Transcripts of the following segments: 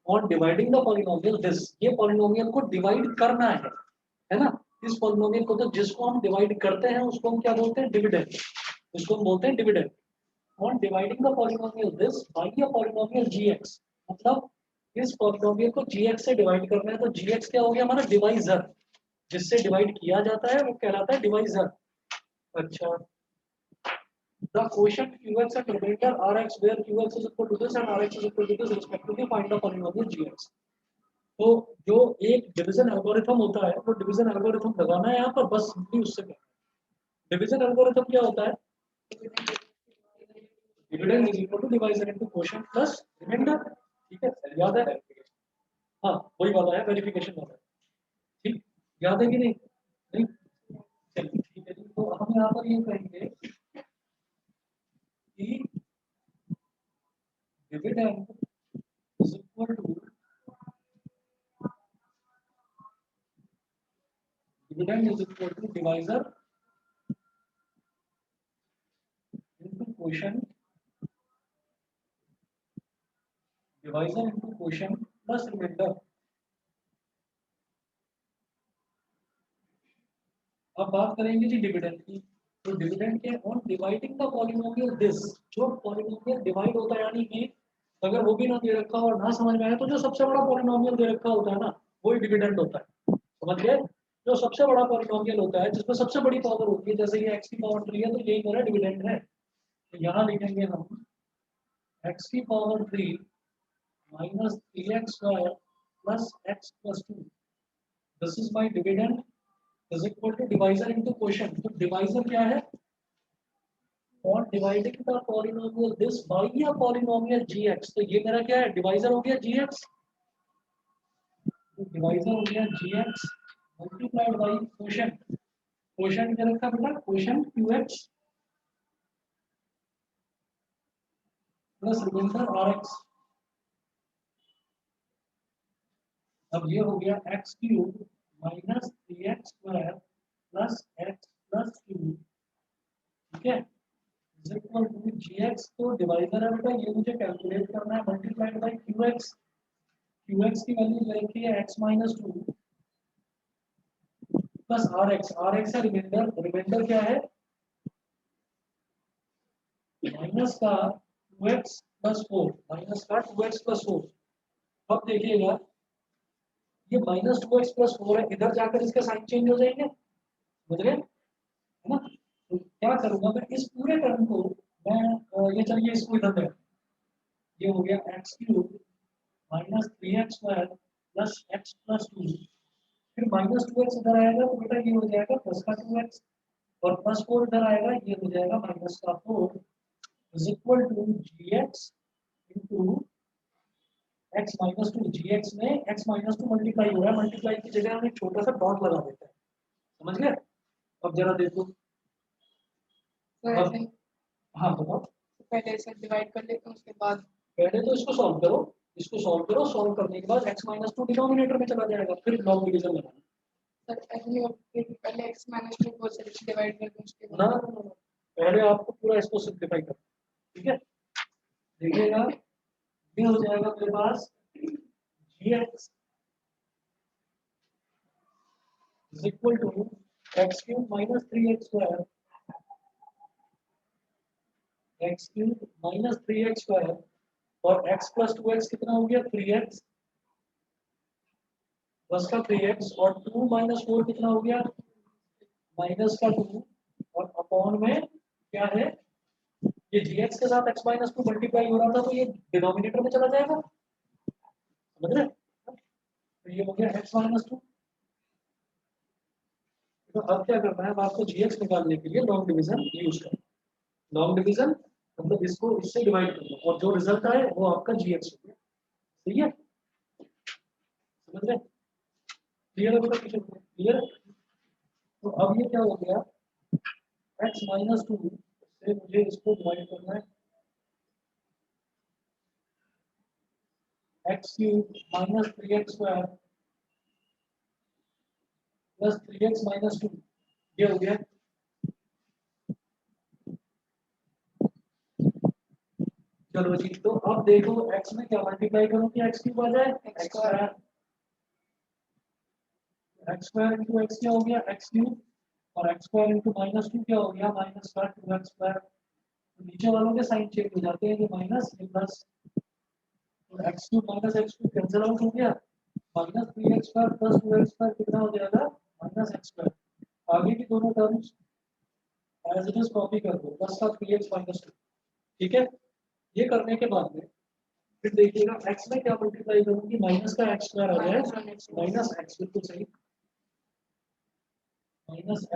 On dividing the polynomial this, ये polynomial को divide करना है ना। इस पॉलिनोमियल को, तो जिसको हम डिवाइड करते हैं उसको हम क्या बोलते हैं, डिविडेंड, उसको हम बोलते हैं dividend. On dividing the polynomial this by a polynomial gx, मतलब इस पॉलिनोमियल को gx से डिवाइड करना है, तो gx क्या हो गया हमारा, डिवाइजर, जिससे डिवाइड किया जाता है वो कहलाता है डिवाइजर। अच्छा, the quotient qx and remainder rx where qx is equal to this and rx is equal to this respectively find the polynomial gx। तो जो एक डिवीजन एल्गोरिथम होता है, वो डिवीजन एल्गोरिथम लगाना है यहाँ पर, बस सिंपली उससे क्या, डिवीजन एल्गोरिथम क्या होता है, dividend is equal to divisor into quotient plus remainder. ठीक है, याद है, हाँ वही वाला है, वेरिफिकेशन वाला है। ठीक, याद है कि नहीं, नहीं, चलिए ठीक है। तो हम यहाँ पर ये कहेंगे कि dividend is equal to, dividend is equal to divisor into quotient, divisor into quotient plus remainder। अब बात करेंगे जी डिविडेंड की, तो डिविडेंड के on dividing the polynomial this, जो पॉलिनोमियल डिवाइड होता है, यानी कि अगर वो भी ना दे रखा हो और ना समझ में आए, तो जो सबसे बड़ा पॉलिनोमियल दे रखा होता है ना, वही डिविडेंड होता है, समझ गए। जो सबसे बड़ा पॉलिनोमियल होता है जिसमें सबसे बड़ी पावर होती है, जैसे ये x की पावर 3 है, तो यही मेरा डिविडेंड है। तो यहाँ लिखेंगे हम x की power 3 minus 3x square plus x plus 2, this is my dividend is equal to divisor into quotient। तो divisor क्या है, on dividing the polynomial this by a polynomial gx, तो ये मेरा क्या है, divisor हो गया gx, तो divisor हो गया gx multiplied by quotient, quotient क्या रखा बेटा, quotient qx plus remainder rx। अब ये हो गया x cube minus 3x square plus x plus 2, ठीक है, इज इक्वल टू gx, तो डिवाइजर है बेटा, ये मुझे कैलकुलेट करना है, मल्टीप्लाइड बाय qx, qx की वैल्यू ले रखी है x माइनस 2 प्लस rx है रिमाइंडर, रिमाइंडर क्या है, माइनस का 2x प्लस 4, माइनस का 2x प्लस 4। अब देखिएगा ये माइनस 2x प्लस 4 है, इधर जाकर इसके साइन चेंज हो जाएंगे, समझ रहे हैं, है ना। तो क्या करूंगा मैं, इस पूरे टर्म को मैं ये चलिए इसको इधर ले, ये हो गया x cube minus 3x square plus x plus 2, फिर माइनस 2x इधर आएगा, तो बेटा ये हो जाएगा प्लस का 2x, और प्लस 4 इधर आएगा, ये हो जाएगा माइनस का 4 is equal to gx into x minus 2। gx में x माइनस 2 मल्टीप्लाई हो रहा है, मल्टीप्लाई की जगह हम एक छोटा सा डॉट लगा देते हैं, समझ गए। अब जरा देखो, अब हाँ बताओ, पहले इसे डिवाइड कर लेते हैं, उसके बाद पहले तो इसको सॉल्व करो, इसको सॉल्व करो, सॉल्व करने के बाद x माइनस 2 डिनोमिनेटर में चला जाएगा, फिर लॉग डिवीजन लगाना। सर पहले x माइनस 2 को से डिवाइड कर दूं, उसके ना बाद पहले आपको पूरा इसको सिंप्लीफाई करना, ठीक है। देखिएगा ये हो जाएगा मेरे पास gx is equal to x cube minus 3x square, x cube minus 3x square और x plus 2x कितना हो गया, 3x प्लस का 3x, और 2 minus 4 कितना हो गया, माइनस का 2, और अपॉन में क्या है, ये gx के साथ x minus 2 मल्टीप्लाई हो रहा था, तो ये डिनोमिनेटर में चला जाएगा, समझ रहे, तो ये हो गया x minus 2। तो अब क्या करना है, अब आपको gx निकालने के लिए लॉन्ग डिवीजन यूज करना, लॉन्ग डिवीजन मतलब इसको इससे डिवाइड करना, और जो रिजल्ट आए वो आपका gx हो गया, सही है, समझ रहे, क्लियर है बेटा, क्लियर। तो अब ये क्या हो गया, x माइनस 2 से मुझे इसको डिवाइड करना है, x cube minus 3x square plus 3x minus 2, ये हो गया, चलो जी, तो अब देखो x में क्या मल्टीप्लाई करूं कि x क्यूब आ जाए, X x square, x square into x क्या हो गया x क्यूब, और x square into minus two क्या हो गया माइनस का 2x स्क्वायर। तो नीचे वालों के साइन चेंज हो जाते हैं, ये माइनस ये प्लस, तो x cube minus x cube cancel out हो गया, minus 3x square plus 2x square कितना हो जाएगा माइनस x स्क्वायर। आगे की दोनों terms as it is copy कर दो, प्लस का 3x माइनस 2। ठीक है, ये करने के बाद में फिर देखिएगा x में क्या मल्टीप्लाई करूंगी, माइनस का x स्क्वायर आ जाए, माइनस x बिल्कुल सही, minus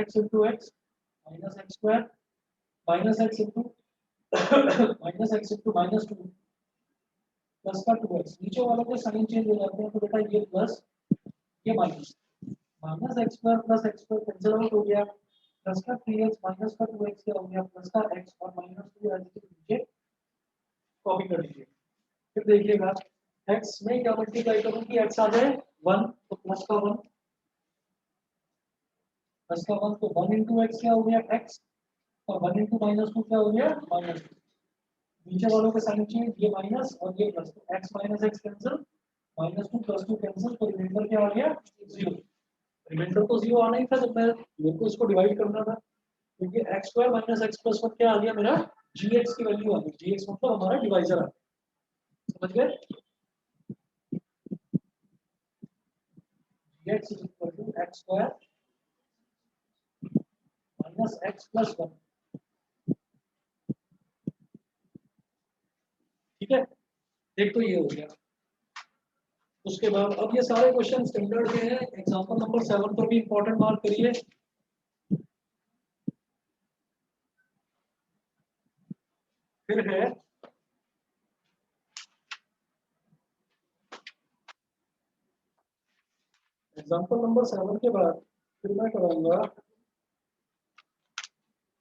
x into x, minus x square, minus x into minus x into minus two, plus का 2x। नीचे वालों के साइन चेंज हो जाते हैं, तो बेटा ये प्लस ये minus, minus x square plus x square cancel out हो गया, प्लस का 3x माइनस का 2x क्या हो गया प्लस का x, और माइनस 2 एज इट इज नीचे कॉपी कर लीजिए। फिर देखिएगा x में क्या मल्टीप्लाई करूंगी, x आ जाए 1 तो प्लस का 1, प्लस का 1 तो 1 इंटू एक्स क्या हो गया x, और 1 इंटू माइनस 2 क्या हो गया माइनस 2। नीचे वालों के साइन चेंज, ये माइनस और ये प्लस, तो x minus x cancel, minus 2 plus 2 cancel, तो रिमाइंडर क्या आ गया 0। रिमाइंडर तो 0 आना ही था जब मैं मेरे को इसको डिवाइड करना था, क्योंकि x square minus x plus 1 क्या आ गया मेरा gx की वैल्यू आ गई, gx मतलब हमारा डिवाइजर आ गया, समझ गए। gx is equal to x square minus x plus 1। ठीक है, एक तो ये हो गया। उसके बाद अब ये सारे क्वेश्चन स्टैंडर्ड के हैं, एग्जांपल नंबर 7 पर भी इंपॉर्टेंट मार्क करिए। फिर है एग्जांपल नंबर 7 के बाद फिर मैं कराऊंगा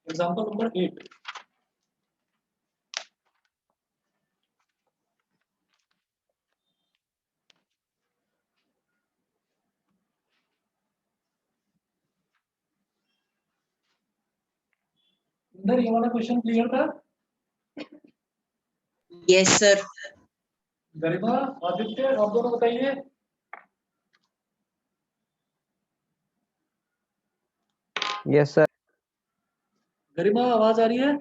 एग्जांपल नंबर 8। अंदर ये वाला क्वेश्चन क्लियर था? Yes sir. गरिमा, आदित्य, आप दोनों बताइए। Yes sir. गरिमा आवाज आ रही है?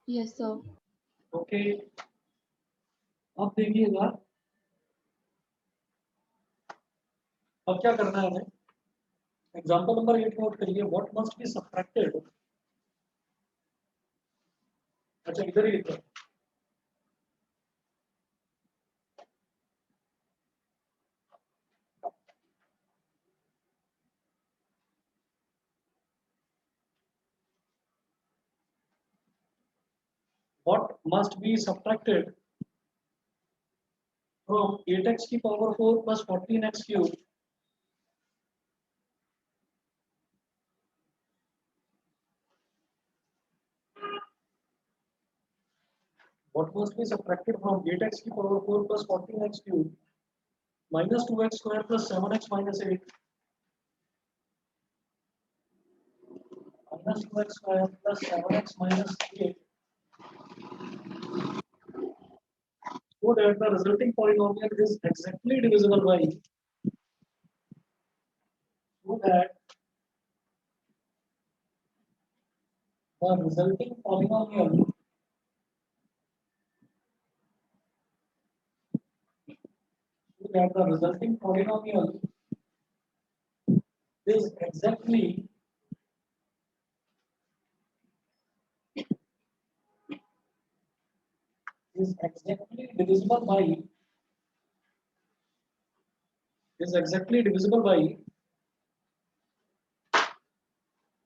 Yes sir. ओके, अब देखिएगा अब क्या करना है हमें। एग्जांपल नंबर 8 नोट करिए, व्हाट मस्ट बी सब्ट्रैक्टेड। अच्छा इधर ही लिख रहा हूं। What must be subtracted from 8x की power 4 plus 14x cube what must be subtracted from 8x की power 4 plus 14x cube minus 2x square plus 7x minus 8 minus 2x square plus 7x minus 8 so that the resulting polynomial is exactly divisible by so that the resulting polynomial so that the resulting polynomial is exactly divisible by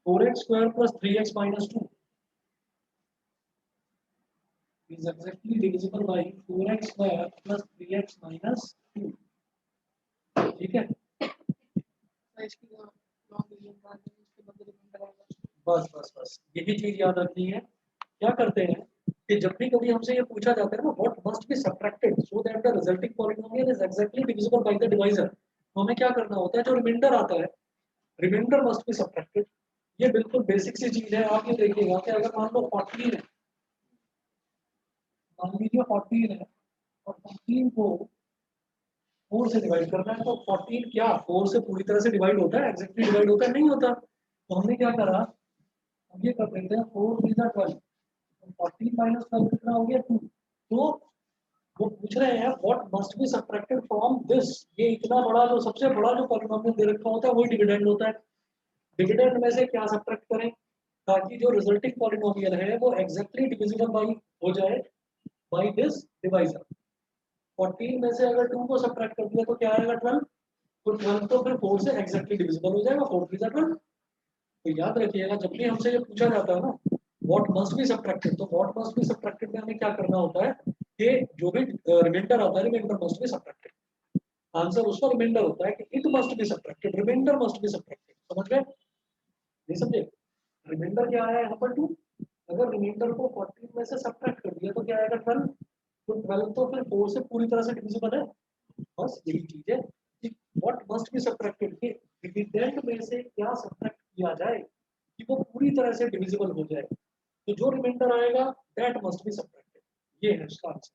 4x square plus 3x minus 2 is exactly divisible by 4x square plus 3x minus 2। ठीक है, तो इसकी long division का इसके बदले reminder आएगा। बस बस बस यही चीज याद रखनी है। क्या करते हैं कि जब भी कभी हमसे ये पूछा जाता है ना what must be subtracted so that the resulting polynomial is exactly divisible by the divisor, तो हमें क्या करना होता है, जो रिमाइंडर आता है रिमाइंडर मस्ट बी सब्ट्रैक्टेड। ये बिल्कुल बेसिक सी चीज है। आप ये देखिएगा कि अगर मान लो 14 है, मान लीजिए 14 है और 14 को 4 से डिवाइड करना है, तो 14 क्या 4 से पूरी तरह से डिवाइड होता है, एग्जैक्टली डिवाइड होता है, नहीं होता। तो हमने क्या करा, हम ये कर देते हैं 4 3 12, 14 माइनस 12 कितना हो गया 2। तो वो पूछ रहे हैं what must be subtracted from this. ये इतना बड़ा जो सबसे बड़ा जो पॉलिनोमियल दे रखा होता है वही डिविडेंड होता है। डिविडेंड में से क्या सबट्रैक्ट करें ताकि जो रिजल्टिंग पॉलिनोमियल है वो एग्जैक्टली डिविजिबल बाई हो जाए बाई दिस डिवाइजर। 14 में से अगर 2 को सबट्रैक्ट कर दिया तो क्या आएगा 12। तो 12 तो फिर 4 से एग्जैक्टली डिविजिबल हो जाएगा, 4 3 12। तो याद रखिएगा जब भी हमसे ये पूछा जाता है ना व्हाट मस्ट बी सबट्रैक्टेड, तो व्हाट मस्ट बी सबट्रैक्टेड में हमें क्या करना होता है कि जो भी रिमाइंडर आता है remainder must be subtracted. Answer उसका रिमाइंडर होता है कि it must be subtracted, remainder must be subtracted. समझ गए, नहीं समझे? रिमाइंडर क्या आया यहाँ पर 2। अगर रिमाइंडर को 14 में से सबट्रैक्ट कर दिया तो क्या आएगा 12। तो 12 तो फिर 4 से पूरी तरह से डिविजिबल है। बस यही चीज है कि व्हाट मस्ट बी सबट्रैक्टेड, कि डिविडेंड में से क्या सबट्रैक्ट किया जाए कि वो पूरी तरह से डिविजिबल हो जाए। तो जो रिमाइंडर आएगा दैट मस्ट बी सबट्रैक्टेड, ये है इसका आंसर।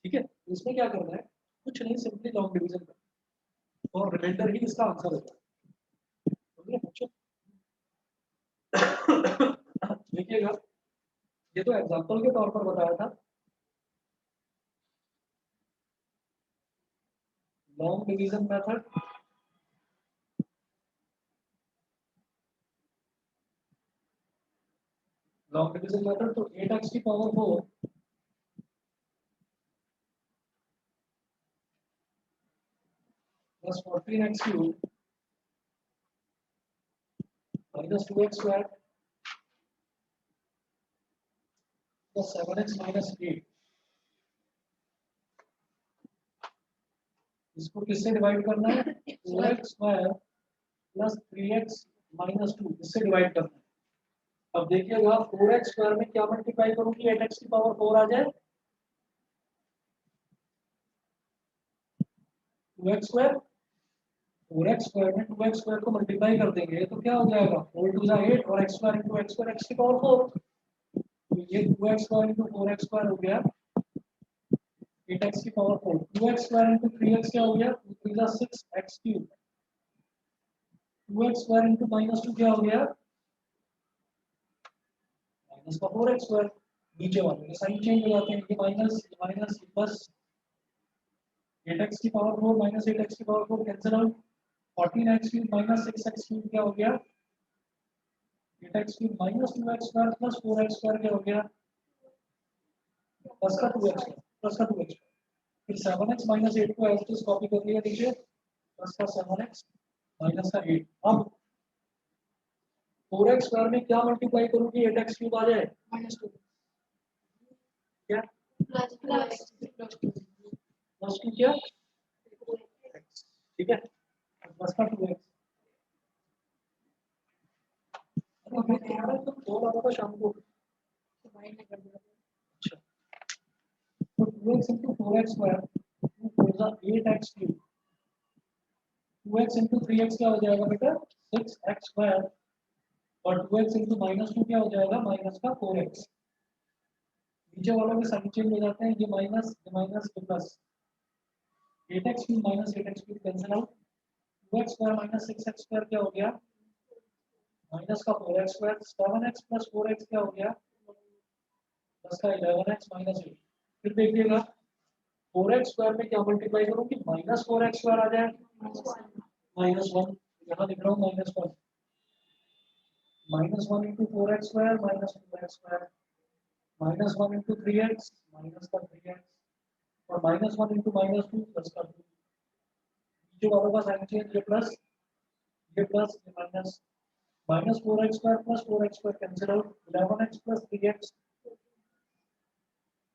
ठीक है, तो इसमें क्या करना है, कुछ नहीं, सिंपली लॉन्ग डिवीजन करना और रिमाइंडर ही इसका आंसर होगा। देखिएगा, ये तो एग्जांपल के तौर पर बताया था। Long division method, long division method तो 8x की power 4 plus 14x cube minus 2x square plus 7x minus 8, इसको किससे डिवाइड करना है, 4x square plus 3x minus 2, इससे डिवाइड करना है। अब देखिएगा 4x स्क्वायर में क्या मल्टीप्लाई करूंगी 8x की पावर 4 आ जाए, 2x स्क्वायर, 4x स्क्वायर में 2x स्क्वायर को मल्टीप्लाई कर देंगे तो क्या हो जाएगा 4 2 8 और x square into x square x की पावर 4। तो ये 2x square into 4x square हो गया 8x की power 4। 2x square into 3x क्या हो गया 2 3 6x cube. 2x square into minus 2 क्या हो गया माइनस का 4x स्क्वायर। नीचे वाले के साइन चेंज हो जाते हैं, ये माइनस प्लस 8x की पावर 4 माइनस 8x की power 4 cancel out. 14x cube minus 6x cube क्या हो गया 8x cube minus 2x square plus 4x square क्या हो गया प्लस का 2x प्लस का 2x। फिर 7x माइनस 8 को एज इट इज कॉपी कर लिया नीचे, प्लस का 7x माइनस का 8। अब 4x स्क्वायर में क्या मल्टीप्लाई करूंगी 8x क्यूब आ जाए -2 क्या प्लस प्लस 2 प्लस 2 क्या x, ठीक है, प्लस का 2x। अरे मैं कह रहा हूं तो कॉल आ रहा था शाम को। भाई ने कर दिया। अच्छा, तो 2x into 4x square 2 4 8x cube, 2x into 3x क्या हो जाएगा बेटा 6x स्क्वायर और 2x into माइनस 2 क्या हो जाएगा माइनस का 4x। नीचे वालों के साइन चेंज हो जाते हैं, ये माइनस ये plus 8x cube minus 8x cube cancel out. 2x square minus 6x square क्या हो गया माइनस का 4x square. 7x plus 4x क्या हो गया प्लस का 11x माइनस 8। फिर देखिएगा 4x स्क्वायर में क्या मल्टीप्लाई करूं कि माइनस 4x स्क्वायर आ जाए -1, यहाँ लिख रहा हूँ -1 -1 into 4x square minus 2x square -1 into 3x minus का 3x और -1 into -2 प्लस का 2। नीचे वालों का साइन चेंज, ये प्लस ये minus -4x square plus 4x square cancel out 11x plus 3x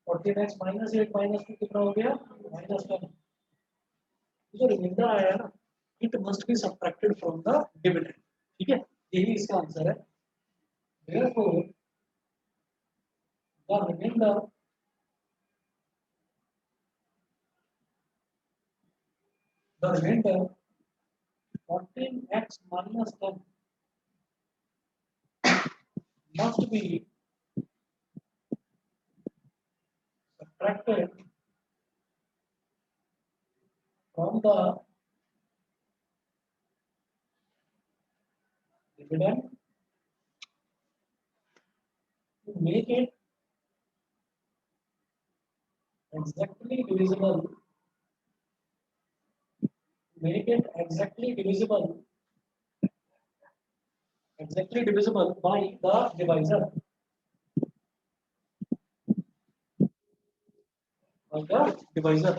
14x minus 8 minus 2 कितना हो गया -1। जो रिमाइंडर आया है ना it must be subtracted from the dividend. ठीक है, यही इसका आंसर है। therefore the remainder 14x minus 10 must be subtracted from the dividend to make it exactly divisible. Make it exactly divisible by the divisor. By the divisor.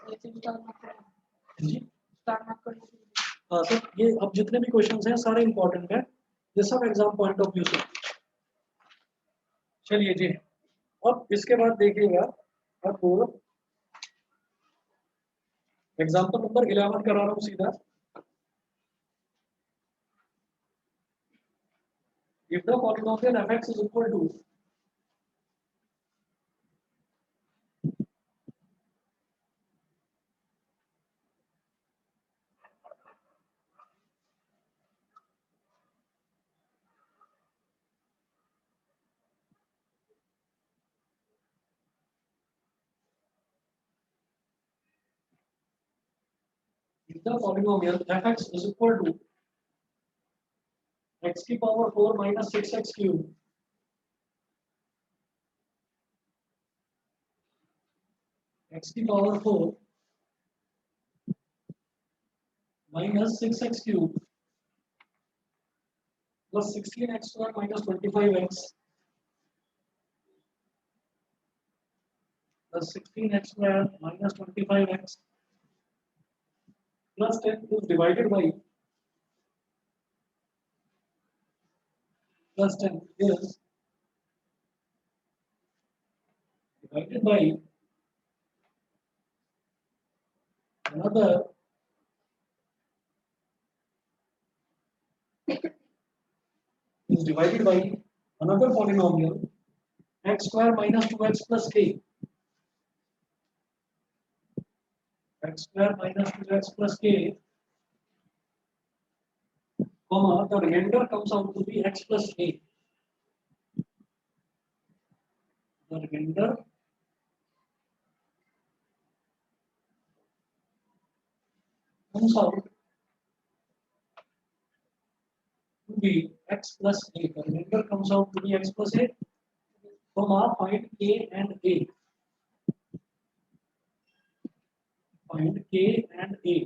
ये चीज star mark कर जी star mark कर लो। हाँ sir, ये अब जितने भी questions हैं सारे इंपॉर्टेंट हैं, ये सब एग्जाम पॉइंट ऑफ व्यू से। चलिए जी, अब इसके बाद देखिएगा आपको एग्जाम्पल नंबर 11 करा रहा हूँ सीधा। If the polynomial fx is equal to if the polynomial fx is equal to x की power 4 minus 6x cube x की power 4 minus 6x cube plus 16x square minus 25x plus 16x square minus 25x plus 10 is divided by plus 10 is divided by another is divided by another polynomial x square minus 2x plus k x square minus 2x plus k comma the remainder comes out to be x plus a. The remainder comes out to be x plus a. The remainder comes out to be x plus a, comma find k and a. Find k and a.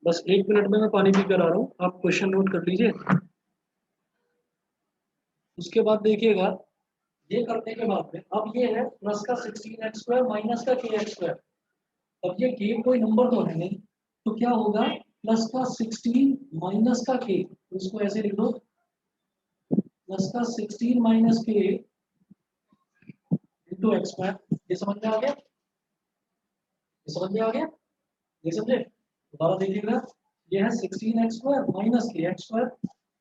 बस 1 minute में मैं पानी P कर आ रहा हूँ, आप question note कर लीजिए। उसके बाद देखिएगा, ये करने के बाद में अब ये है प्लस का 16x स्क्वायर माइनस का kx स्क्वायर। अब ये k कोई नंबर तो है नहीं, तो क्या होगा प्लस का 16 माइनस का k, तो इसको ऐसे लिख दो प्लस का 16 minus k into x square. ये समझ में आ गया? ये समझ में आ गया? ये समझे? दोबारा देखिएगा, ये है 16x स्क्वायर माइनस के एक्स स्क्वायर।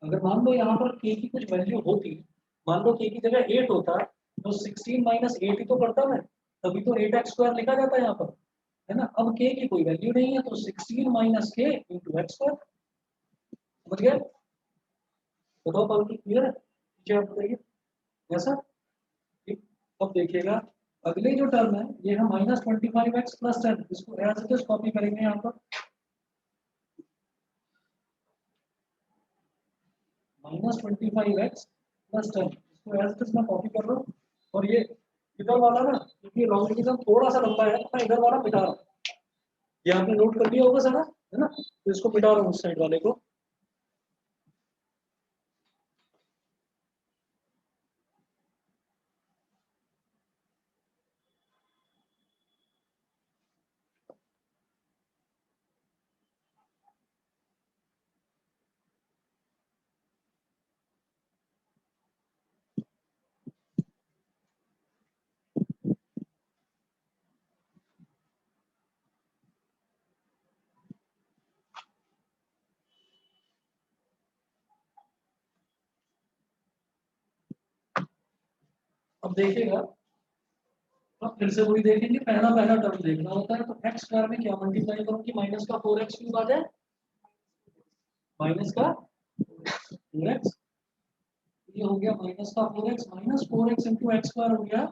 अगर मान लो यहाँ पर k की कुछ वैल्यू होती, मान लो k की जगह 8 होता, तो 16 माइनस 8 ही तो करता मैं, तभी तो 8x स्क्वायर लिखा जाता है यहाँ पर, है ना। अब k की कोई वैल्यू नहीं है, तो 16 माइनस के इंटू एक्स स्क्वायर। समझ गए? बताओ बात क्लियर है? क्या आप बताइए ऐसा? ठीक। अब देखिएगा अगले जो टर्म है ये है माइनस 25x प्लस 10, इसको एज इट इज कॉपी करेंगे यहाँ पर माइनस 25x प्लस 10, इसको एज इट इज मैं कॉपी कर रहा हूँ। और ये इधर वाला ना, क्योंकि लॉगरिथम थोड़ा सा लंबा है, तो मैं इधर वाला मिटा रहा हूँ। ये आपने नोट कर लिया होगा सारा, है ना, तो इसको मिटा रहा हूँ उस साइड वाले को। अब देखिएगा, अब फिर से वही देखेंगे, पहला पहला टर्म देखना होता है, तो एक्स स्क्वायर में क्या मल्टीप्लाई करूँ कि माइनस का 4x क्यूब आ जाए, माइनस का 4x, ये हो गया माइनस का 4x, minus 4x into x square हो गया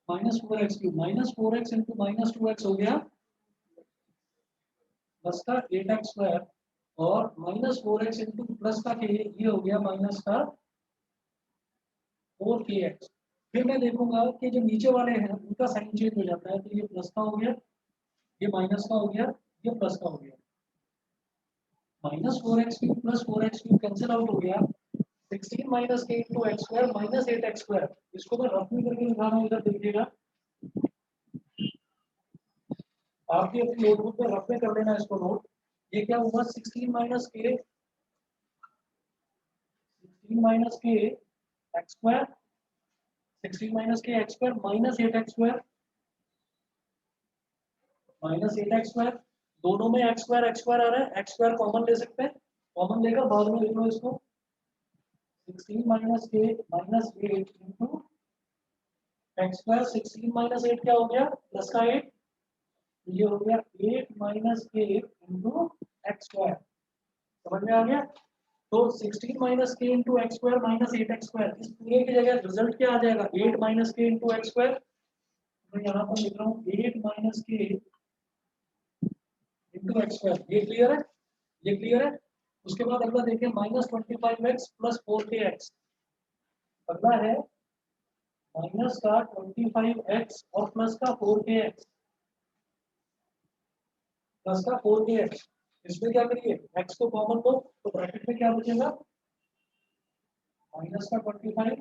minus 4x cube, minus 4x into minus 2x हो गया प्लस का 8x स्क्वायर, और माइनस 4x इंटू प्लस का के ये हो गया माइनस का 4kx। फिर मैं देखूंगा कि जो नीचे वाले हैं उनका साइन चेंज हो जाता है, तो ये प्लस का हो गया, ये माइनस का हो गया, ये प्लस का हो गया, minus 4x cube plus 4x cube cancel out हो गया, 16 माइनस के into x square minus 8x square. इसको मैं रफ में करके दिखा रहा हूँ, इधर देखिएगा, आपकी अपनी नोटबुक में रफ में कर लेना इसको नोट। ये क्या हुआ, 16 माइनस के एक्स स्क्वायर, 16 माइनस के x square minus 8x square, minus 8x square, दोनों में एक्स स्क्वायर आ रहा है, एक्स स्क्वायर कॉमन ले सकते हैं, कॉमन लेकर बाद में लिख लो इसको, 16 माइनस के minus 8 into x square, 16 minus 8 क्या हो गया, प्लस का 8, ये हो गया 8 माइनस के इंटू एक्स स्क्वायर, समझ में आ गया। तो 16 माइनस के into x square minus 8x square, इस पूरे की जगह रिजल्ट क्या आ जाएगा, 8 माइनस के इंटू एक्स स्क्वायर, मैं यहाँ पर लिख रहा हूँ 8 माइनस के इंटू एक्स स्क्वायर, ये क्लियर है, ये क्लियर है। उसके बाद अगला देखिए माइनस 25x प्लस 4kx, अगला है माइनस का 25x और प्लस का 4kx, प्लस का 4kx, इसमें क्या करिए x को कॉमन लो, तो ब्रैकेट में क्या बचेगा, माइनस का 25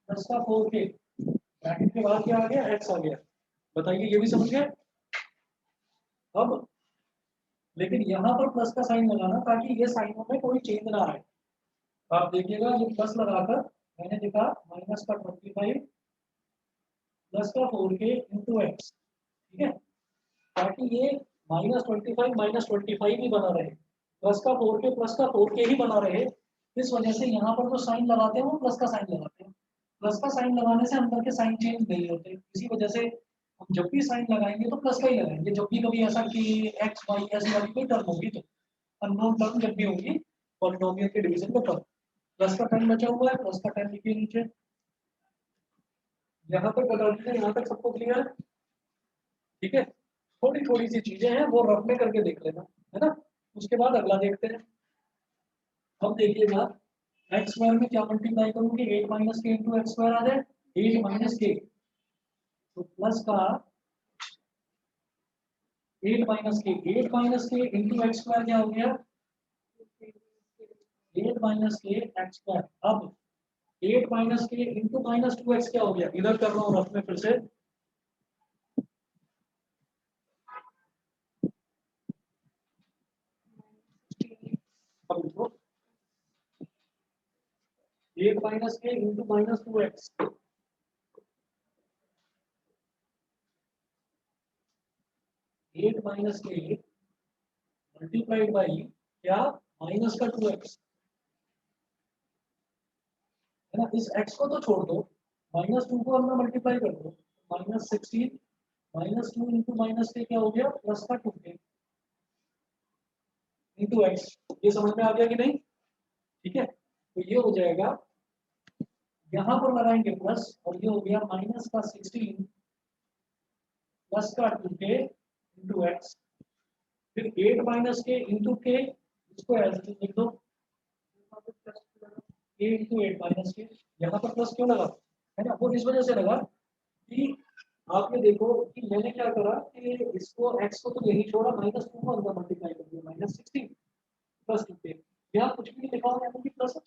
प्लस का 4k, ब्रैकेट के बाद क्या आ गया, x आ गया। बताइए ये भी समझ गए। अब लेकिन यहाँ पर प्लस का साइन लगाना ताकि ये साइनों में कोई चेंज ना आए। आप देखिएगा ये प्लस लगाकर मैंने लिखा माइनस का 25 प्लस का 4k इंटू एक्स, ठीक है, ताकि ये -25 ही बना रहे, प्लस का 4k ही बना रहे। इस वजह से यहाँ पर जो साइन लगाते हैं वो प्लस का साइन लगाते हैं, प्लस का साइन लगाने से अंदर के साइन चेंज नहीं होते, इसी वजह से हम जब भी साइन लगाएंगे तो प्लस का ही लगाएंगे। जब भी कभी ऐसा कि एक्स वाई ऐसी वाली कोई टर्म होगी, तो अननोन टर्म जब भी होगी पॉलिनोमियल के डिवीजन में, तब प्लस का टाइम बचा हुआ है, प्लस का टाइम लिखिए नीचे, यहाँ तक बता दीजिए, यहाँ तक सबको क्लियर है, ठीक है। थोड़ी थोड़ी सी चीजें हैं वो रफ में करके देख लेना, है ना। उसके बाद अगला देखते हैं। अब देखिएगा एक्स स्क्वायर में क्या मल्टीप्लाई करूंगी, 8 माइनस के इंटू एक्स स्क्वायर आ जाए, 8 माइनस के, तो प्लस का 8 माइनस के इंटू एक्स स्क्वायर क्या हो गया, 8 माइनस के एक्स स्क्वायर। अब 8 माइनस के इंटू माइनस 2x क्या हो गया, इधर कर रहा हूँ रफ में फिर से, अब देखो 8 माइनस के इंटू माइनस 2x, 8 माइनस के मल्टीप्लाइड बाई क्या, माइनस का 2x, है ना। इस x को तो छोड़ दो, -2 को अंदर मल्टीप्लाई कर दो, -16 -2 इंटू माइनस के क्या हो गया, प्लस का 2k इंटू एक्स। ये समझ में आ गया कि नहीं, ठीक है। तो ये हो जाएगा, यहाँ पर लगाएंगे प्लस, और ये हो गया माइनस का 16 प्लस का 2k इंटू एक्स, फिर 8 माइनस के इंटू के, इसको ऐसे लिख दो, a इंटू 8 माइनस के, यहाँ पर प्लस क्यों लगा, है ना, वो इस वजह से लगा कि आपने देखो कि मैंने क्या करा कि इसको x को तो यही छोड़ा, -2 को अंदर मल्टीप्लाई कर दिया, -16 प्लस 2k, यहाँ कुछ भी नहीं लिखा हुआ यानी कि प्लस है,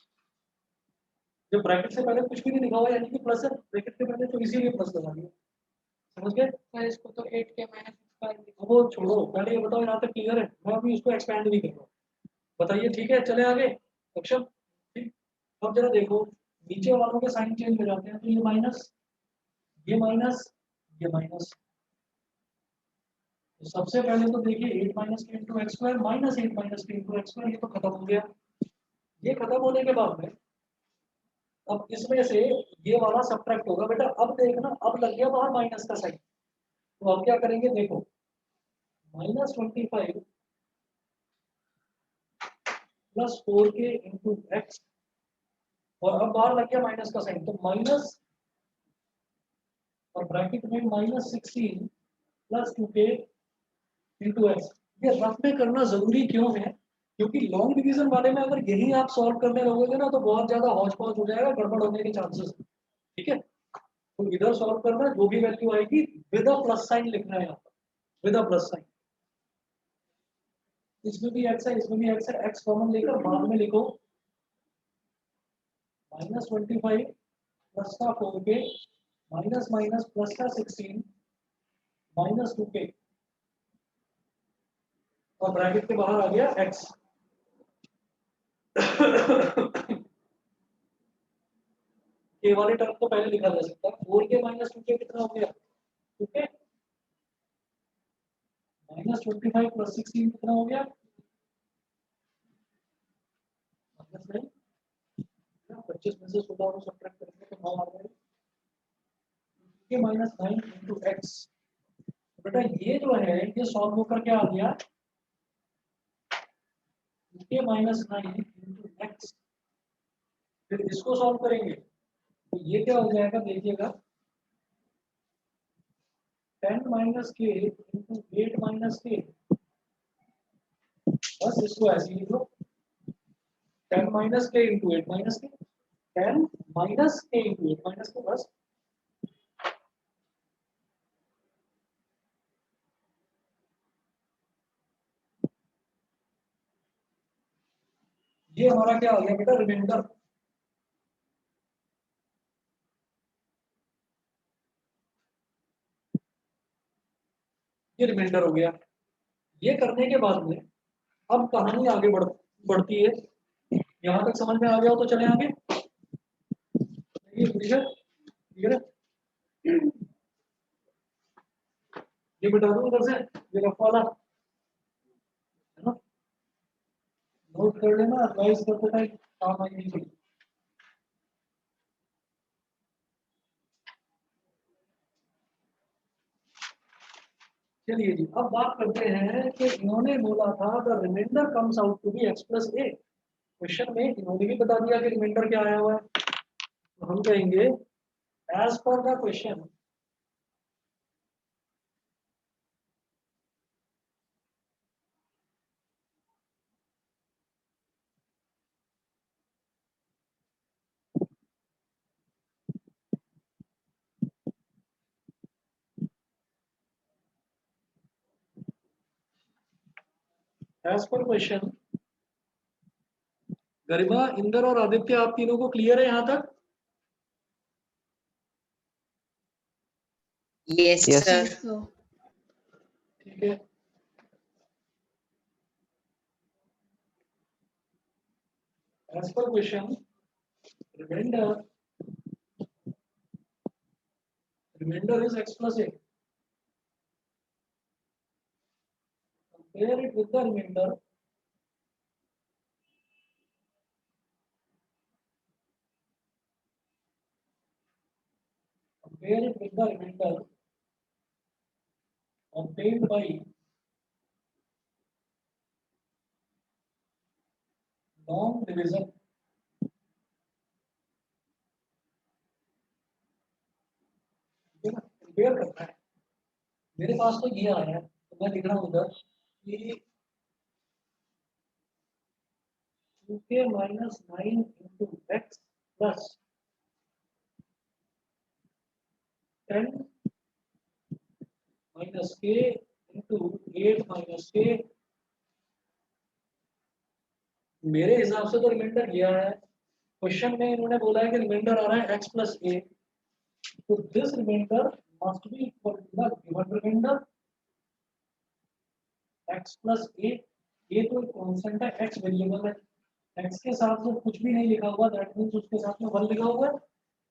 जब ब्रैकेट से पहले कुछ भी नहीं लिखा हुआ यानी कि प्लस है, ब्रैकेट के पहले तो इसीलिए प्लस लगा दिया, समझ गए। सर इसको तो 8k माइनस 5 लिखा वो छोड़ो, पहले ये बताओ यहाँ तक क्लियर है, मैं अभी इसको एक्सपैंड नहीं कर रहा हूँ, बताइए ठीक है, चले आगे अक्षम, ठीक। अब जरा देखो नीचे वालों के साइन चेंज हो जाते हैं, तो ये माइनस, ये माइनस, ये माइनस, तो सबसे पहले तो देखिए 8 माइनस के into x square minus 8 minus के इंटू एक्स स्क्वायर, ये तो खत्म हो गया। ये खत्म होने के बाद में अब इसमें से ये वाला सब्ट्रैक्ट होगा बेटा। अब देखना, अब लग गया बाहर माइनस का साइन, तो अब क्या करेंगे देखो, -25 प्लस 4k इंटू एक्स, और अब बाहर लग गया माइनस का साइन, तो माइनस और ब्रैकेट में -16 प्लस 2k इंटू एक्स। ये रफ में करना जरूरी क्यों है? क्योंकि लॉन्ग डिवीजन वाले में अगर यही आप सॉल्व करने लगोगे ना तो बहुत ज्यादा हौच पौच हो जाएगा, गड़बड़ होने के चांसेस। ठीक है, तो इधर सॉल्व करना, जो भी वैल्यू आएगी विद अ प्लस साइन लिखना है यहाँ पर, विद अ प्लस साइन। इसमें भी एक्स है, इसमें भी एक्स है, एक्स कॉमन लेकर बाद में लिखो -25 प्लस का 4k माइनस माइनस प्लस का 16 -2k, और ब्रैकेट के बाहर आ गया x। के वाले टर्म को पहले लिखा जा सकता है, 4k -2k कितना हो गया? ठीक है, -25 प्लस 16 कितना हो गया? -9, 25 में से 16 को सब्ट्रैक्ट करेंगे तो 9 आ जाएगा, के -9 इंटू एक्स। बेटा ये जो है ये सॉल्व होकर क्या आ गया, के -9 इंटू एक्स। फिर इसको सॉल्व करेंगे तो ये क्या हो जाएगा देखिएगा, 10 माइनस के इंटू 8 माइनस के, बस इसको ऐसे ही लिख लो, 10 माइनस के इंटू 8 माइनस के, 10 माइनस के इंटू 8 माइनस के, बस। ये हमारा क्या आ गया बेटा, रिमाइंडर। ये रिमाइंडर हो गया। ये करने के बाद में अब कहानी आगे बढ़ती है। यहाँ तक समझ में आ गया हो तो चले आगे। ठीक है, ठीक है, ये बता दूं उधर से, ये रफ वाला है ना, नोट कर लेना, रिवाइज करते टाइम काम आएगी। चलिए जी, अब बात करते हैं कि इन्होंने बोला था the remainder comes out to be x plus a. Question में इन्होंने भी बता दिया कि रिमाइंडर क्या आया हुआ है, तो हम कहेंगे as per the question as per question. Garima, Inder और आदित्य, आप तीनों को क्लियर है यहाँ तक? Yes Yes. सर। ठीक है, as per question remainder, remainder is x plus a. Compare it with the remainder, compare it with the remainder obtained by long division। Compare करना है। मेरे पास तो ये आया है तो मैं लिख रहा हूँ उधर कि 2k minus 9 into x plus 10 minus के इंटू 8 माइनस के। मेरे हिसाब से तो रिमाइंडर ये आया है। क्वेश्चन में इन्होंने बोला है कि रिमाइंडर आ रहा है x प्लस ए, तो this remainder must be equal to the given remainder x plus a. ये तो कांस्टेंट है, x वेरिएबल है, x के साथ जो कुछ भी नहीं लिखा हुआ दैट मींस उसके साथ में 1 लिखा हुआ है।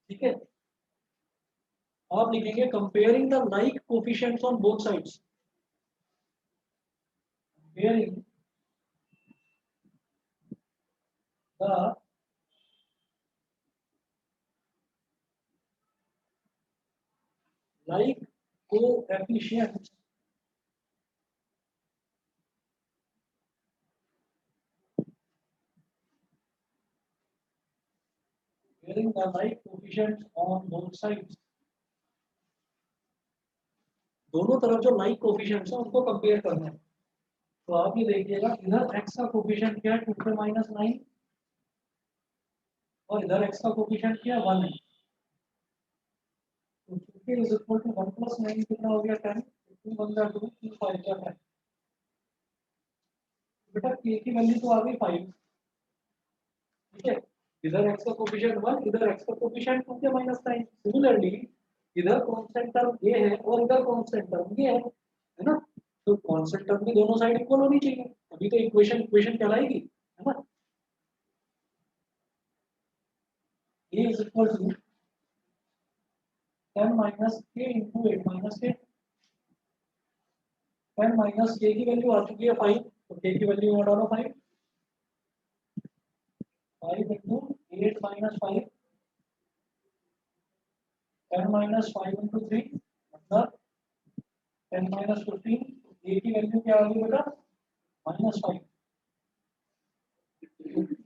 ठीक है, आप लिखेंगे comparing the like coefficients on both sides, comparing the like coefficients bearing the like coefficients on both sides, दोनों तरफ जो like coefficients है उनको कंपेयर करना है। तो आप ये देखिएगा इधर x का कोफिशिएंट क्या है 2 पे -9 और इधर x का कोफिशिएंट क्या है 1 है। तो 2 इज इक्वल टू 1 + 9 कितना हो गया 10, 2 1 जा 2 2 5 जा 10। बेटा k की वैल्यू तो आ गई 5, ठीक है। इधर x का कोफिशिएंट 1, इधर x का कोफिशिएंट 2 के -9। सिमिलरली इधर कांस्टेंट टर्म a है और इधर कांस्टेंट टर्म b है ना। तो कांस्टेंट टर्म भी दोनों साइड इक्वल होनी चाहिए, अभी तो इक्वेशन इक्वेशन कहलाएगी, है ना। a is equal to 10 minus k into 8 minus k। 10 minus k की वैल्यू आ चुकी है 5, तो k की वैल्यू यहाँ डालो 5। 5 into 8 minus 5, 10 minus 5 into 3 मतलब 10 minus 15। a की वैल्यू क्या आ गई बेटा -5,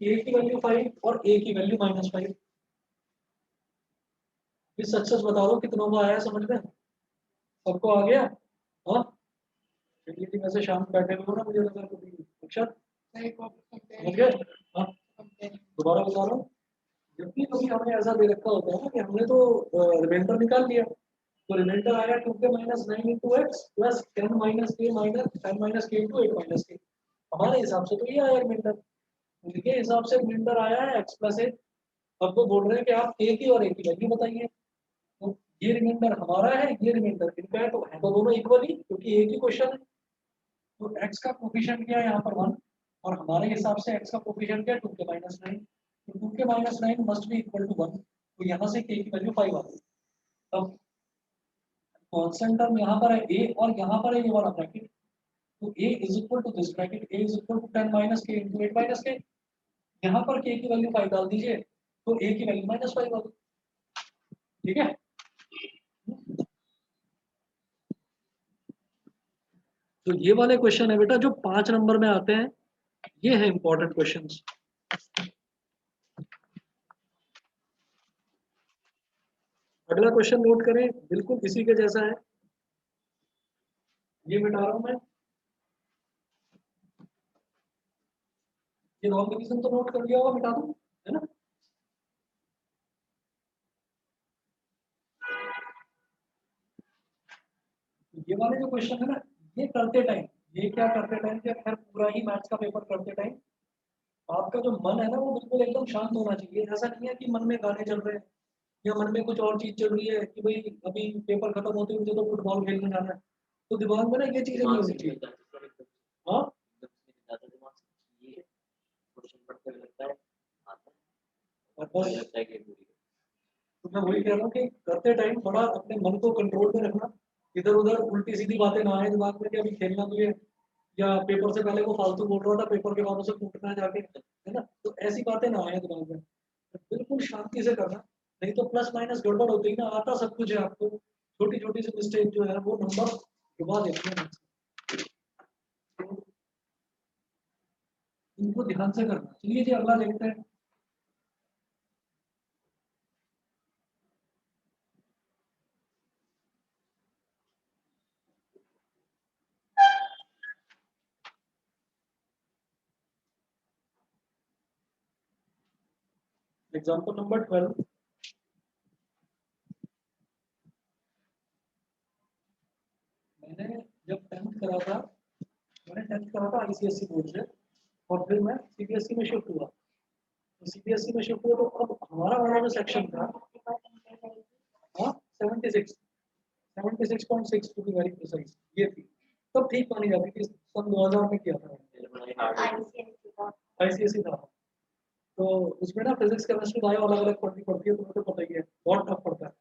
a की वैल्यू 5 और a की वैल्यू -5। इस सक्सेस बता दो कितनों को आया समझ में, सबको आ गया। हाँ चलिए जी, वैसे शाम को बैठे हुए हो ना, मुझे लगा कभी अच्छा समझ गए। हाँ दोबारा बता रहा हूँ, जब भी कभी हमें ऐसा दे रखा होता है ना कि हमने तो रिमाइंडर निकाल लिया, तो रिमाइंडर आया 2 के -9 into x plus 10 minus k into 8 minus k। हमारे हिसाब से तो ये आया रिमाइंडर, उनके हिसाब से रिमाइंडर आया है x प्लस 8। अब वो बोल रहे हैं कि आप a की और a की वैल्यू बताइए। तो ये रिमाइंडर हमारा है, ये रिमाइंडर इनका है, तो है तो दोनों इक्वल ही क्योंकि एक ही क्वेश्चन है। तो x का कोफिशिएंट क्या है यहाँ पर 1 और हमारे हिसाब से x का कोफिशिएंट क्या है 2 के -9, तो 2 के -9 मस्ट बी इक्वल टू 1। तो यहाँ से k की वैल्यू 5 आ गई। अब कांस्टेंट टर्म यहाँ पर है a और यहाँ पर है ये वाला ब्रैकेट, तो a is equal to this bracket, a is equal to 10 minus k into 8 minus k। यहाँ पर k की वैल्यू 5 डाल दीजिए तो a की वैल्यू -5 आ गई, ठीक है। तो ये वाले क्वेश्चन है बेटा जो 5 नंबर में आते हैं, ये है इंपॉर्टेंट क्वेश्चंस। अगला क्वेश्चन नोट करें, बिल्कुल इसी के जैसा है, ये मिटा रहा हूं मैं। ये रॉन्ग डिवीजन तो नोट कर लिया होगा, मिटा दूं, है ना। ये वाले जो क्वेश्चन है ना, ये करते टाइम, ये क्या करते टाइम क्या खैर पूरा ही मैथ्स का पेपर करते टाइम आपका जो मन है ना वो बिल्कुल एकदम शांत होना चाहिए। ऐसा नहीं है कि मन में गाने चल रहे हैं या मन में कुछ और चीज चल रही है कि भाई अभी पेपर खत्म होते हुए तो फुटबॉल खेलने जाना है, तो दिमाग में ना ये चीजें नहीं होनी चाहिए। हाँ और बस तो मैं वही कह रहा हूँ कि करते टाइम थोड़ा अपने मन को कंट्रोल में रखना, इधर उधर उल्टी सीधी बातें ना आए दिमाग में कि अभी खेलना भी है या पेपर से पहले वो फालतू बोल रहा था पेपर के बाद उसे कूटना है जाके, है ना। तो ऐसी बातें ना आए दिमाग में, बिल्कुल शांति से करना, नहीं तो प्लस माइनस गड़बड़ होती है ना, आता सब कुछ है आपको, छोटी छोटी सी मिस्टेक जो है वो नंबर डुबा देती है। तो इनको ध्यान से करना। चलिए जी अगला देखते हैं। Example number 12। मैंने जब 10th करा था, मैंने 10th करा था आईसीएसई बोर्ड से और फिर मैं सीबीएसई में शिफ्ट हुआ। तो सीबीएसई में शिफ्ट हुआ तो अब हमारा वाला जो सेक्शन था, हाँ 76.6 टू बी वेरी प्रिसाइज ये थी, तब ठीक मानी जाती थी, सन 2000 में किया था आईसीएसई था। तो उसमें ना फिजिक्स केमिस्ट्री बायो अलग अलग पढ़ती है, तुम्हें तो पता ही है बहुत टफ पड़ता है।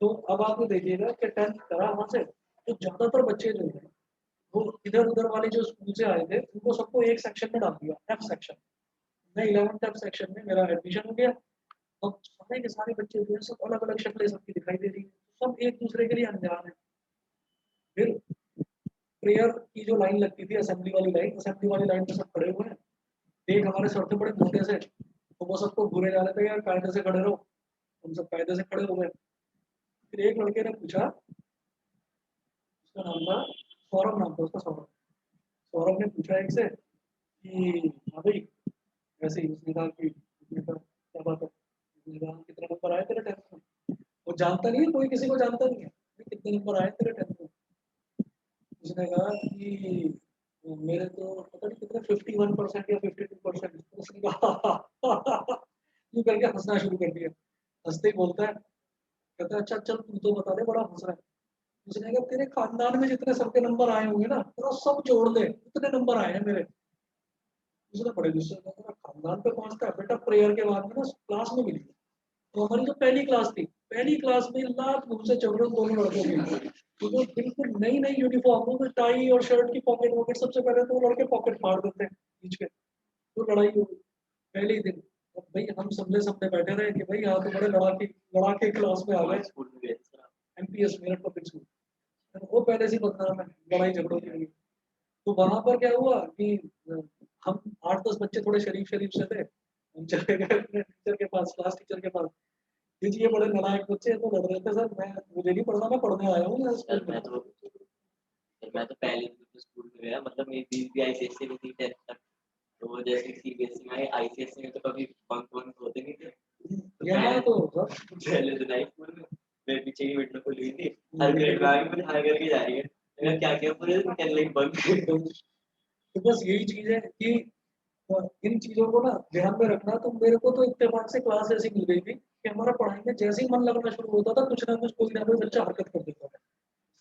तो अब आप देखिएगा कि 10th करा वहां से, तो ज्यादातर बच्चे जो है वो इधर उधर वाले जो स्कूल से आए थे उनको सबको एक सेक्शन में डाल दिया, एफ सेक्शन। मैं 11th एफ सेक्शन में मेरा एडमिशन हो गया। अब सारे के सारे बच्चे जो है सब अलग अलग शक्लें सबकी दिखाई दे रही है, सब एक दूसरे के लिए अनजान है। फिर प्रेयर की जो लाइन लगती थी, असेंबली वाली लाइन में सब खड़े हुए हैं। एक हमारे सर थे बड़े मोटे से, तो वो सबको घूरे जा रहे थे, यार कायदे से खड़े रहो। हम सब कायदे से खड़े हो गए। फिर एक लड़के ने पूछा, उसका नाम था सौरभ, नाम था उसका, सौरभ। सौरभ ने पूछा एक से कि हाँ भाई, ऐसे ही उसने कहा कि उसने कहा, क्या बात है, उसने कहा, कितने नंबर आए तेरे 10th में? वो जानता नहीं है, कोई किसी को जानता नहीं है, कितने नंबर आए तेरे 10th में? उसने कहा कि मेरे तो पता नहीं कितने, 51% या 52%। उसने कहा यूं करके हंसना शुरू कर दिया। हंसते ही बोलता है, कहता है अच्छा चल तू तो बता दे, बड़ा हंस रहा है। उसने कहा तेरे खानदान में जितने सबके नंबर आए होंगे ना, तेरा सब जोड़ दे, इतने नंबर आए हैं मेरे। उसने बड़े गुस्से में कहा, खानदान पे पहुंचता है बेटा, प्रेयर के बाद में ना क्लास में मिली। तो हमारी जो पहली क्लास थी, पहली क्लास में लात मुंह से चल रहे दोनों लड़कों के, तो जो बिल्कुल नई नई यूनिफॉर्म में टाई और शर्ट की पॉकेट वॉकेट, सबसे पहले तो वो लड़के पॉकेट फाड़ देते हैं बीच के, तो लड़ाई हो गई पहले ही दिन। अब भाई हम सबने सबने बैठे रहे कि भाई यहाँ तो बड़े लड़ाके लड़ाके क्लास में आ गए। स्कूल में गए थे। एमपीएस, मेरठ पब्लिक स्कूल, वो पहले से ही बदनाम है लड़ाई झगड़ों के लिए। तो वहां पर क्या हुआ कि हम 8-10 बच्चे थोड़े शरीफ शरीफ से थे, हम चले गए अपने टीचर के पास, क्लास टीचर के पास। जी ये बड़े नालायक बच्चे हैं, तो लड़ रहे थे सर, मैं मुझे नहीं पढ़ना, मैं पढ़ने आया हूँ यहाँ सर स्कूल में। मैं तो पहले दिन तो स्कूल में गया, मतलब मेरी फीस भी आईसीएसई में थी 10th तक। तो जैसे सीबीएसई में आई, आईसीएसई में तो कभी बंक वंक होते नहीं थे। तो यहाँ तो पहले दिन आई स्कूल में, मेरे पीछे की विंडो खुली हुई थी, हर ग्रेड में आगे मुझे हाई करके जा रही है। मैंने कहा, क्या किया पूरे दिन? कहने लगी बंक। तो बस यही चीज है कि इन चीजों को ना ध्यान में रखना। तो मेरे को तो इत्तेफाक से क्लास ऐसी मिल गई थी कि हमारा पढ़ाई में जैसे ही मन लगना शुरू होता था, कुछ ना कुछ कोई ना कोई बच्चा हरकत कर देता था।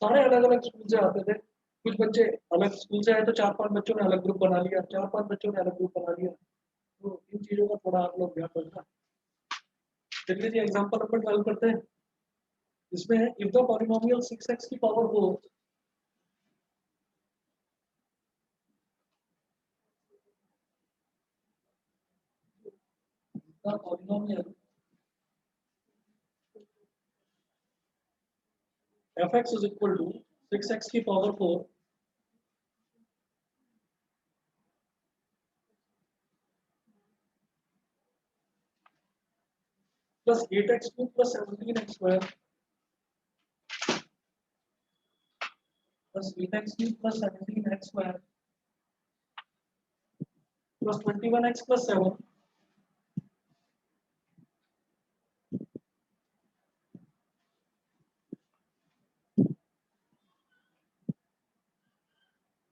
सारे अलग अलग स्कूल से आते थे, कुछ बच्चे अलग स्कूल से आए तो 4-5 बच्चों ने अलग ग्रुप बना लिया, 4-5 बच्चों ने अलग ग्रुप बना लिया। तो इन चीजों का थोड़ा आप लोग ध्यान रखना। चलिए जी एग्जाम्पल नंबर 12 करते हैं। इसमें है इफ द पॉलिनोमियल 6x की power 4, the polynomial fx is equal to 6x की power 4 plus 8x cube plus 17x square plus 8x cube plus 17x square plus 21x plus 7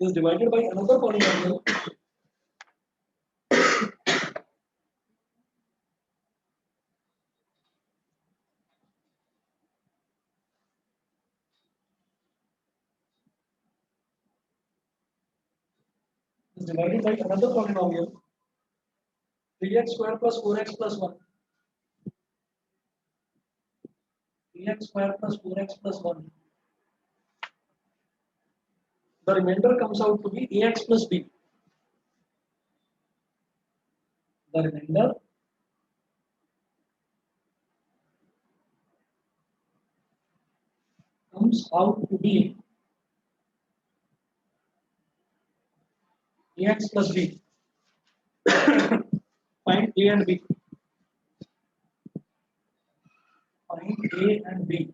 is divided by another polynomial is divided by another polynomial 3x square plus 4x plus 1, 3x square plus 4x plus 1. The remainder comes out to be ax plus b. The remainder comes out to be ax plus b. Find a and b. Find a and b.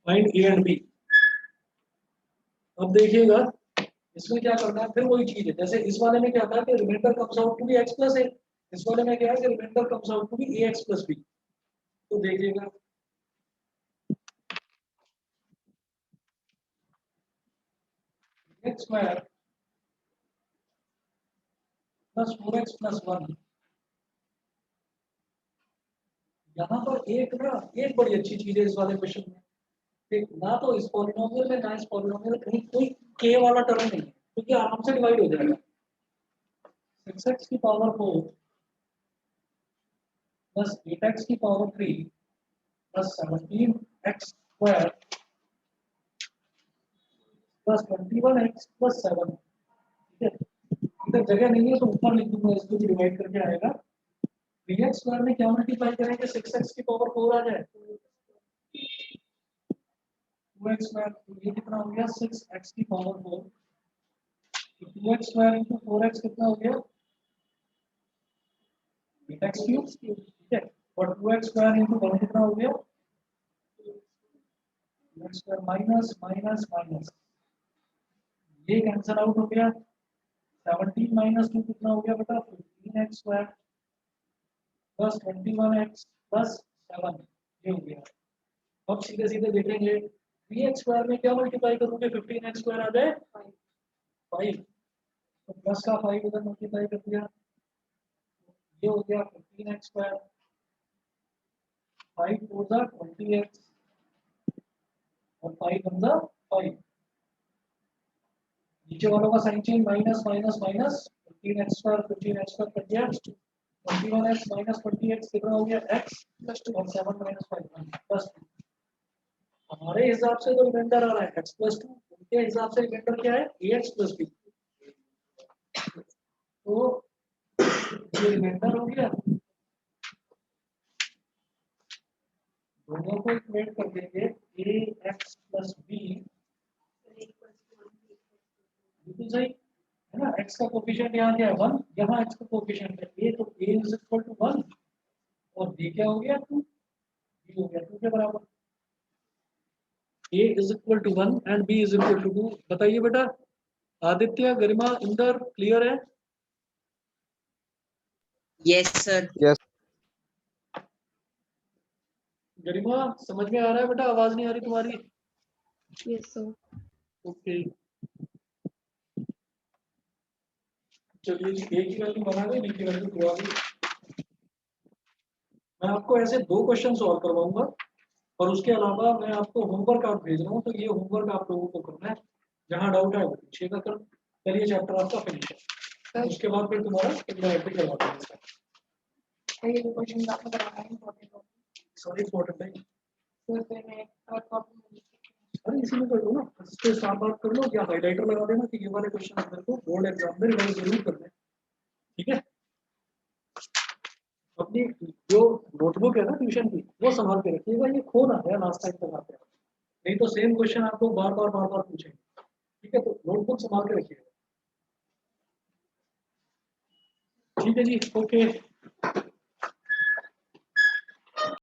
Find a and b. अब देखिएगा इसमें क्या करना है, फिर वही चीज है जैसे इस वाले में क्या था कि remainder comes out to be x plus a, इस वाले में क्या है कि remainder comes out to be ax plus b। तो देखिएगा x square plus 4x plus 1, यहाँ पर एक बड़ी अच्छी चीज है इस वाले क्वेश्चन में, ठीक, ना तो इस पॉलिनोमियल में ना इस पॉलिनोमियल में कहीं कोई k वाला टर्म नहीं है, क्योंकि आराम से डिवाइड हो जाएगा। 6x की पावर 4 प्लस 8x की power 3 plus 17x square plus 21x plus 7, ठीक है। इधर जगह नहीं है तो ऊपर लिख दूंगा, इसको भी डिवाइड करके आएगा। 3x स्क्वायर में क्या मल्टीप्लाई करेंगे 6x की पावर 4 आ जाए 2x स्क्वायर, तो ये कितना हो गया 6x की power 4। 2x square into 4x कितना हो गया 8x क्यूब, ठीक है। और 2x स्क्वायर इंटू 1 कितना हो गया 2x square minus minus minus, ये कैंसिल आउट हो गया। 17 माइनस 2 कितना हो गया बेटा 15x square plus 21x plus 7, ये हो गया। अब सीधे सीधे देखेंगे 3x स्क्वायर में क्या मल्टीप्लाई करोगे 15x स्क्वायर आ जाए 5, तो प्लस का 5 इधर मल्टीप्लाई कर दिया, ये हो गया 15x स्क्वायर, 5 4 जा 20x और 5 1 जा 5, नीचे वालों का sign change minus minus minus 15x square cut गया, 21x माइनस 20x कितना हो गया x प्लस 2 और 7 माइनस 5 प्लस 2। हमारे हिसाब से तो रिमाइंडर आ रहा है x प्लस 2, उनके हिसाब से रिमाइंडर क्या है ax प्लस b, तो ये रिमाइंडर हो गया, दोनों को इक्वेट कर देंगे ax प्लस b, बिल्कुल सही है ना। x का कोफिशिएंट यहाँ क्या है 1, यहाँ x का कोफिशिएंट है a, तो a इज इक्वल टू 1 और b क्या हो गया 2, b हो गया 2 के बराबर। a is equal to 1 and b is equal to 2। बताइए बेटा आदित्य गरिमा इंदर क्लियर है? Yes, sir. Yes. गरिमा समझ में आ रहा है बेटा, आवाज नहीं आ रही तुम्हारी? Yes, sir. ओके चलिए जी, a की वैल्यू बना गई, b की वैल्यू 2 आ गई। मैं आपको ऐसे 2 क्वेश्चन सॉल्व करवाऊंगा और उसके अलावा मैं आपको होमवर्क आप भेज रहा हूँ, तो ये होमवर्क आप लोगों को करना है, जहाँ डाउट है वो पूछिएगा। कर चलिए चैप्टर आपका फिनिश है, उसके बाद फिर तुम्हारा इंटरएक्टिव करवाते हैं इसका। ये क्वेश्चन आपने कराया है इंपॉर्टेंट, सॉरी इम्पोर्टेंट है, तो फिर मैं और कॉपी अरे इसी में कर लो ना, इसके साथ बात कर लो या हाइलाइटर लगा देना कि ये वाले क्वेश्चन मेरे को बोर्ड एग्जाम में रिवाइज जरूर करना है, ठीक है। अपनी जो नोटबुक है ना ट्यूशन की वो संभाल के रखिएगा, ये खो ना गया लास्ट टाइम तक आते हैं, नहीं तो सेम क्वेश्चन आपको बार बार पूछेंगे, ठीक है। तो नोटबुक संभाल के रखिएगा, ठीक है जी, ओके।